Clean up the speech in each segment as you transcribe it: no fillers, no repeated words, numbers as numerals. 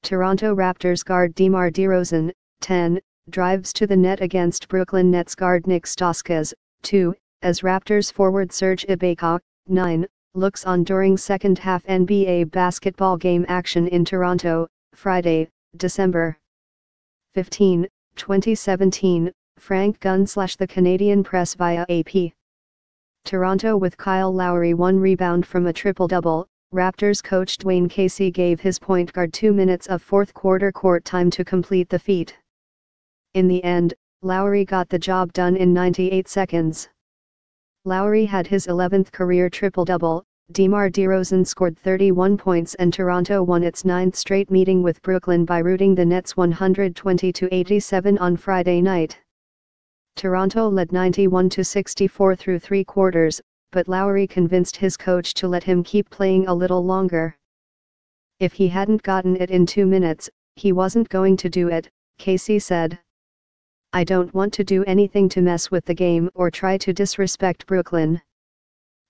Toronto Raptors guard DeMar DeRozan, 10, drives to the net against Brooklyn Nets guard Nick Stauskas, 2, as Raptors forward Serge Ibaka, 9, looks on during second-half NBA basketball game action in Toronto, Friday, December 15, 2017, Frank Gunn/The Canadian Press via AP. Toronto with Kyle Lowry 1 rebound from a triple-double. Raptors coach Dwayne Casey gave his point guard 2 minutes of fourth-quarter court time to complete the feat. In the end, Lowry got the job done in 98 seconds. Lowry had his 11th career triple-double, DeMar DeRozan scored 31 points and Toronto won its 9th straight meeting with Brooklyn by routing the Nets 120-87 on Friday night. Toronto led 91-64 through 3 quarters, but Lowry convinced his coach to let him keep playing a little longer. If he hadn't gotten it in 2 minutes, he wasn't going to do it, Casey said. I don't want to do anything to mess with the game or try to disrespect Brooklyn.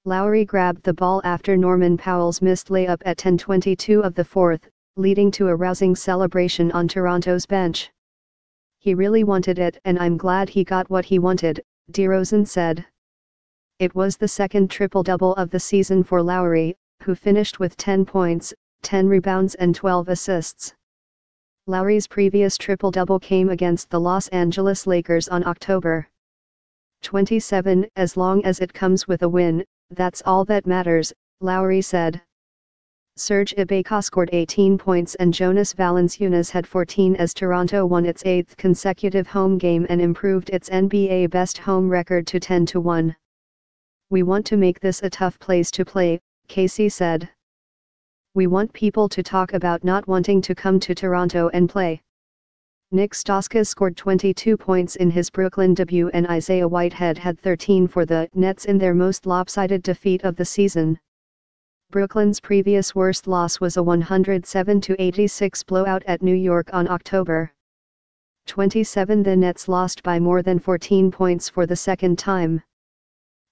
Lowry grabbed the ball after Norman Powell's missed layup at 10:22 of the fourth, leading to a rousing celebration on Toronto's bench. He really wanted it and I'm glad he got what he wanted, DeRozan said. It was the second triple-double of the season for Lowry, who finished with 10 points, 10 rebounds and 12 assists. Lowry's previous triple-double came against the Los Angeles Lakers on October 27. As long as it comes with a win, that's all that matters, Lowry said. Serge Ibaka scored 18 points and Jonas Valanciunas had 14 as Toronto won its 8th consecutive home game and improved its NBA best home record to 10-1. We want to make this a tough place to play, Casey said. We want people to talk about not wanting to come to Toronto and play. Nick Stauskas scored 22 points in his Brooklyn debut and Isaiah Whitehead had 13 for the Nets in their most lopsided defeat of the season. Brooklyn's previous worst loss was a 107-86 blowout at New York on October 27. The Nets lost by more than 14 points for the second time.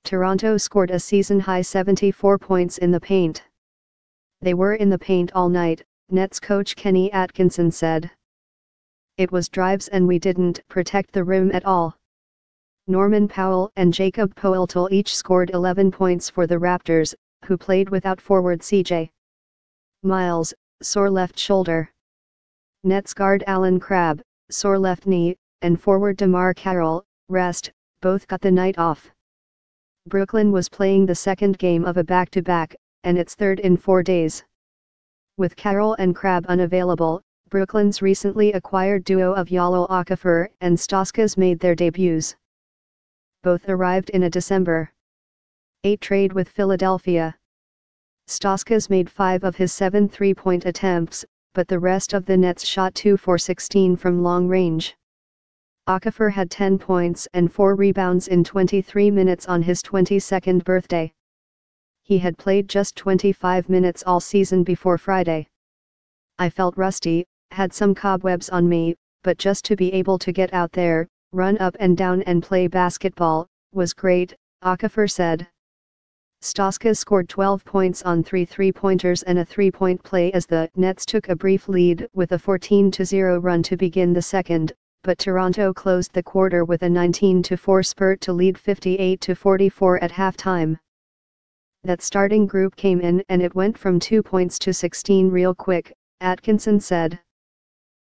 Toronto scored a season-high 74 points in the paint. They were in the paint all night, Nets coach Kenny Atkinson said. It was drives and we didn't protect the rim at all. Norman Powell and Jacob Poeltl each scored 11 points for the Raptors, who played without forward C.J. Miles, sore left shoulder. Nets guard Allen Crabbe, sore left knee, and forward DeMar Carroll, rest, both got the night off. Brooklyn was playing the second game of a back-to-back, and its third in 4 days. With Carroll and Crabbe unavailable, Brooklyn's recently acquired duo of Jahlil Okafor and Stauskas made their debuts. Both arrived in a December 8 trade with Philadelphia. Stauskas made 5 of his 7 three-point attempts, but the rest of the Nets shot 2 for 16 from long range. Okafor had 10 points and 4 rebounds in 23 minutes on his 22nd birthday. He had played just 25 minutes all season before Friday. I felt rusty, had some cobwebs on me, but just to be able to get out there, run up and down and play basketball, was great, Okafor said. Stauskas scored 12 points on 3 three-pointers and a three-point play as the Nets took a brief lead with a 14-0 run to begin the second, but Toronto closed the quarter with a 19-4 spurt to lead 58-44 at halftime. That starting group came in and it went from 2 points to 16 real quick, Atkinson said.